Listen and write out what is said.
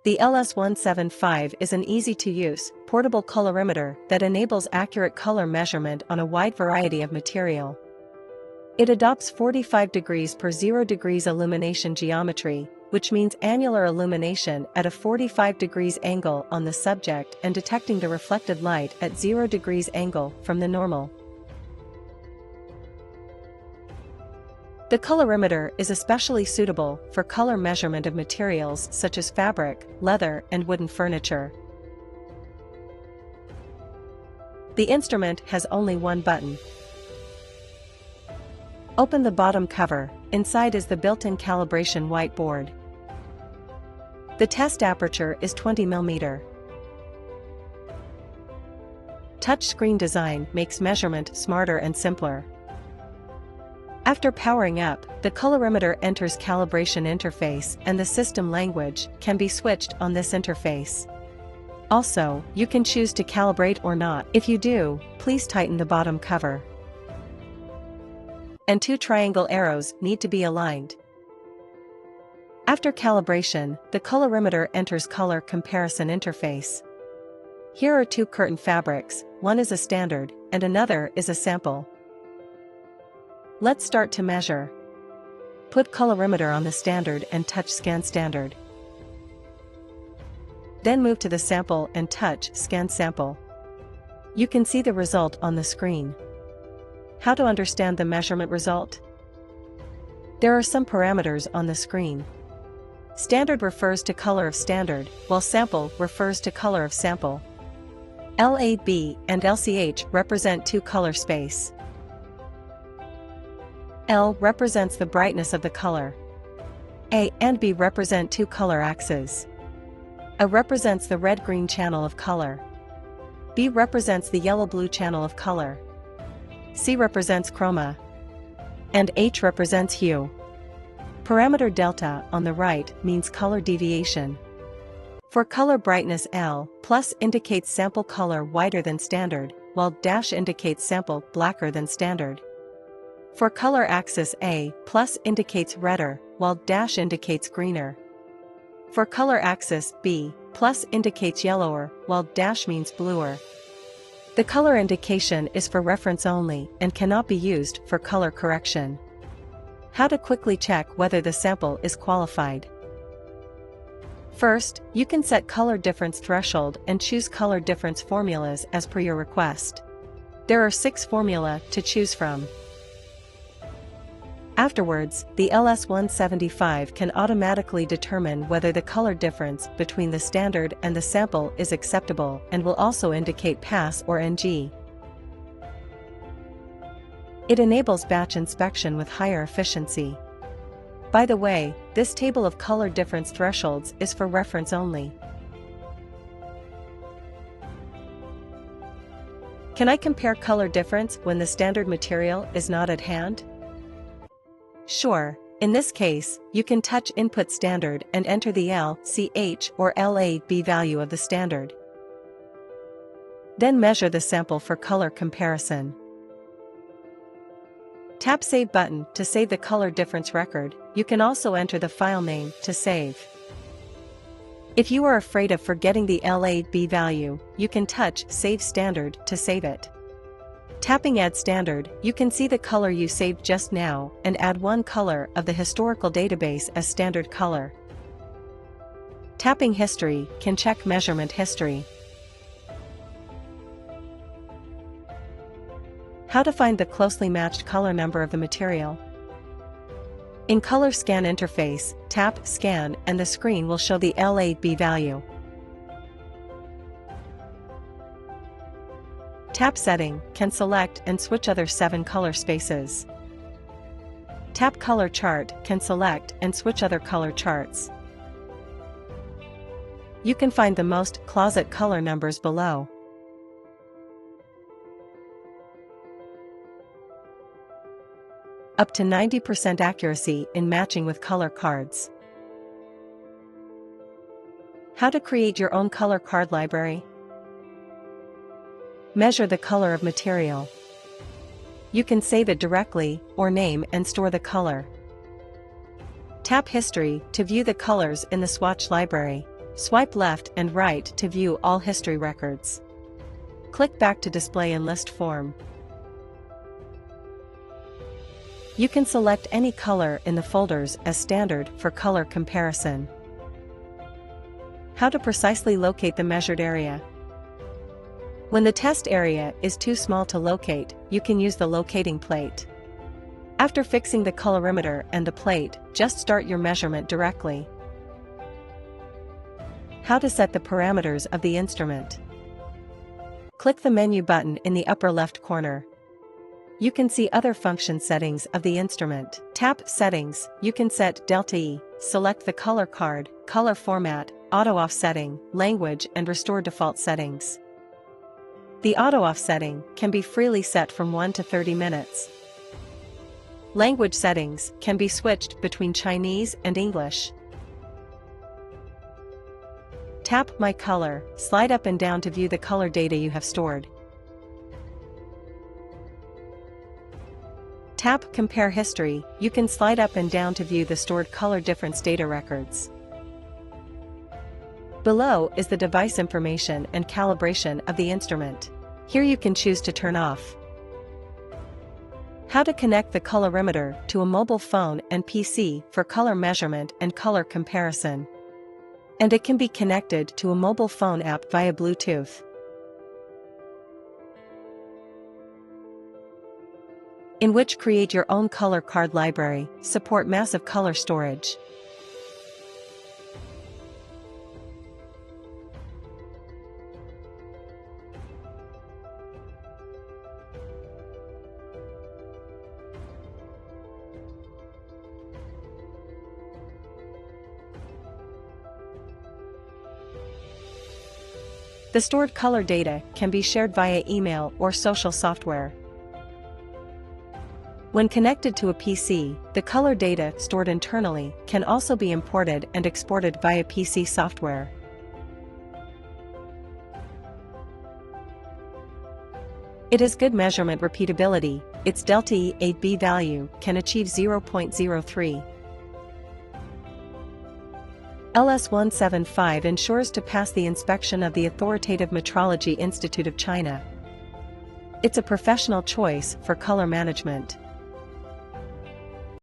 The LS175 is an easy-to-use, portable colorimeter that enables accurate color measurement on a wide variety of material. It adopts 45 degrees per 0 degrees illumination geometry, which means annular illumination at a 45 degrees angle on the subject and detecting the reflected light at 0 degrees angle from the normal. The colorimeter is especially suitable for color measurement of materials such as fabric, leather, and wooden furniture. The instrument has only one button. Open the bottom cover. Inside is the built-in calibration whiteboard. The test aperture is 20mm. Touchscreen design makes measurement smarter and simpler. After powering up, the colorimeter enters calibration interface and the system language can be switched on this interface. Also, you can choose to calibrate or not. If you do, please tighten the bottom cover. And two triangle arrows need to be aligned. After calibration, the colorimeter enters color comparison interface. Here are two curtain fabrics, one is a standard, and another is a sample. Let's start to measure. Put colorimeter on the standard and touch scan standard. Then move to the sample and touch scan sample. You can see the result on the screen. How to understand the measurement result? There are some parameters on the screen. Standard refers to color of standard, while sample refers to color of sample. LAB and LCH represent two color space. L represents the brightness of the color. A and B represent two color axes. A represents the red-green channel of color. B represents the yellow-blue channel of color. C represents chroma. And H represents hue. Parameter delta on the right means color deviation. For color brightness, L plus indicates sample color whiter than standard, while dash indicates sample blacker than standard. For color axis, A plus indicates redder, while dash indicates greener. For color axis, B plus indicates yellower, while dash means bluer. The color indication is for reference only and cannot be used for color correction. How to quickly check whether the sample is qualified? First, you can set color difference threshold and choose color difference formulas as per your request. There are 6 formulas to choose from. Afterwards, the LS175 can automatically determine whether the color difference between the standard and the sample is acceptable and will also indicate pass or NG. It enables batch inspection with higher efficiency. By the way, this table of color difference thresholds is for reference only. Can I compare color difference when the standard material is not at hand? Sure, in this case, you can touch input standard and enter the L, CH or LAB value of the standard. Then measure the sample for color comparison. Tap Save button to save the color difference record. You can also enter the file name to save. If you are afraid of forgetting the LAB value, you can touch Save Standard to save it. Tapping Add Standard, you can see the color you saved just now and add one color of the historical database as standard color. Tapping History can check measurement history. How to find the closely matched color number of the material? In Color Scan interface, tap Scan and the screen will show the LAB value. Tap Setting can select and switch other 7 color spaces. Tap Color Chart can select and switch other color charts. You can find the most closet color numbers below. Up to 90% accuracy in matching with color cards. How to create your own color card library? Measure the color of material. You can save it directly, or name and store the color. Tap History to view the colors in the swatch library. Swipe left and right to view all history records. Click back to display in list form. You can select any color in the folders as standard for color comparison. How to precisely locate the measured area. When the test area is too small to locate, you can use the locating plate. After fixing the colorimeter and the plate, just start your measurement directly. How to set the parameters of the instrument. Click the menu button in the upper left corner. You can see other function settings of the instrument. Tap Settings, you can set Delta E, select the color card, color format, auto off setting, language and restore default settings. The auto off setting can be freely set from 1 to 30 minutes. Language settings can be switched between Chinese and English. Tap My Color, slide up and down to view the color data you have stored. Tap Compare History, you can slide up and down to view the stored color difference data records. Below is the device information and calibration of the instrument. Here you can choose to turn off. How to connect the colorimeter to a mobile phone and PC for color measurement and color comparison. And it can be connected to a mobile phone app via Bluetooth. In which create your own color card library, support massive color storage. The stored color data can be shared via email or social software. When connected to a PC, the color data stored internally can also be imported and exported via PC software. It has good measurement repeatability, its Delta E8B value can achieve 0.03. LS175 ensures to pass the inspection of the authoritative Metrology Institute of China. It's a professional choice for color management.